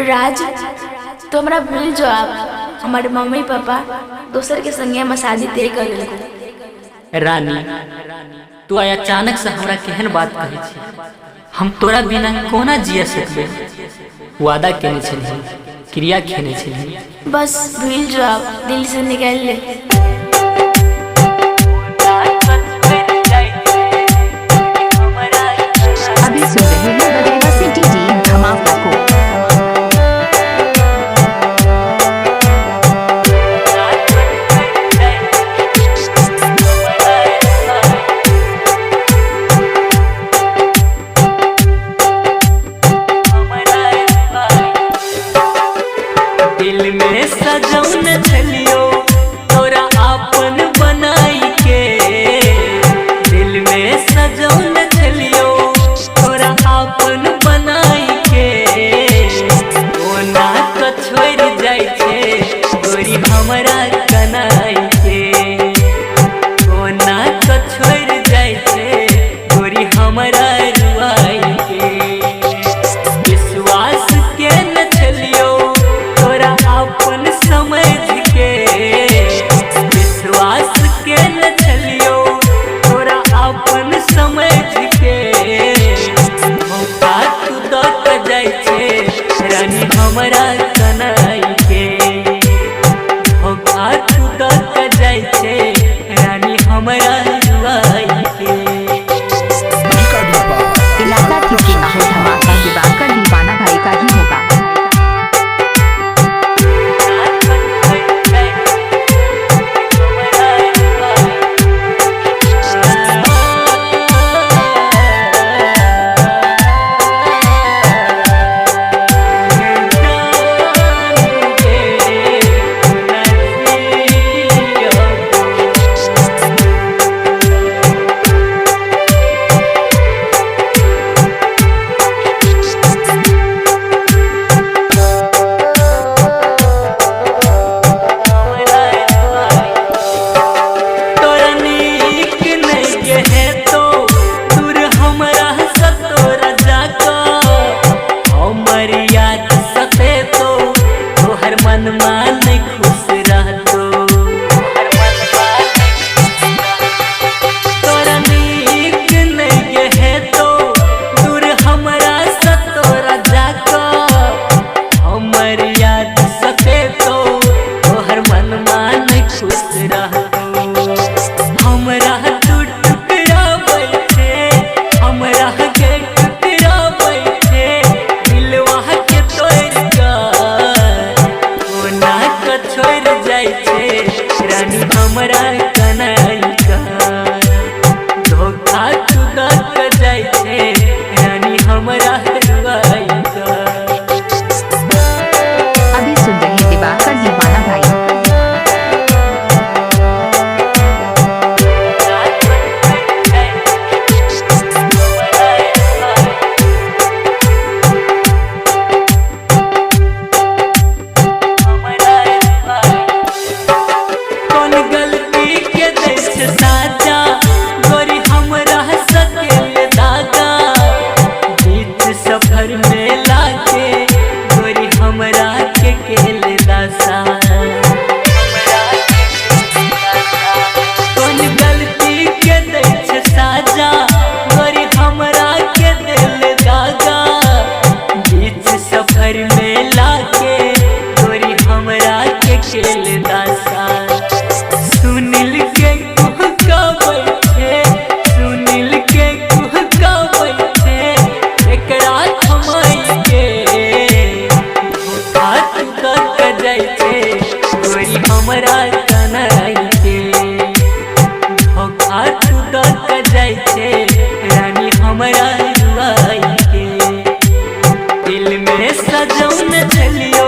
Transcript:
राज तो हमरा भूल जो आप हमारे मम्मी पापा दोसर के संगे हम शादी तय कर लेलको। रानी तू आय अचानक से हमरा केहन बात कहे छी। हम तोरा बिना कोना जिया सकबे। वादा केने छली, क्रिया खेने छली। बस भूल जो आप दिल से निकाल ले। अभी सुन रहे हैं बरेवा सिटी डी धमाका को। दिल में सजौन छलियो तोरा आपन बनाई के। दिल में सजौन छलियो तोरा आपन बनाई के। ओना तो छोड़ जाय छे गोरी हमरा कनाई के। ओना तो छोड़ जाय छे गोरी हमरा रुआई के। विश्वास के न छलियो तोरा अपन समझ के। विश्वास के न छलियो तोरा अपन समझ के। मौका तू दऽ जाय छे रानी हमरा कनाई के। मौका तू दऽ जाय छे रानी हमरा रुआई के। इलाका क्योंकि ना हो धमाका के बाद का दीवाना भाई का ही होगा। हमरा कनाई का धोखा तू दऽ जाय छे रानी हमरा रुआई का। अभी सुन रहे दिवाकर दीवाना भाई। सफर में लाके गोरी हमरा के केले दासा। कौन गलती के दै छे साजा गोरी हमरा के दिल दागा। बीच सफर में लाके गोरी हमरा के केले दासा। सुनील के कुहका बैठे, सुनील के कुहका बैठे एकरा थमाई के। धोखा तू दऽ जाय छे गोरी हमरा कनाई के। धोखा तू दऽ जाय छे रानी हमरा रुआई के। दिल में सजौन छलियो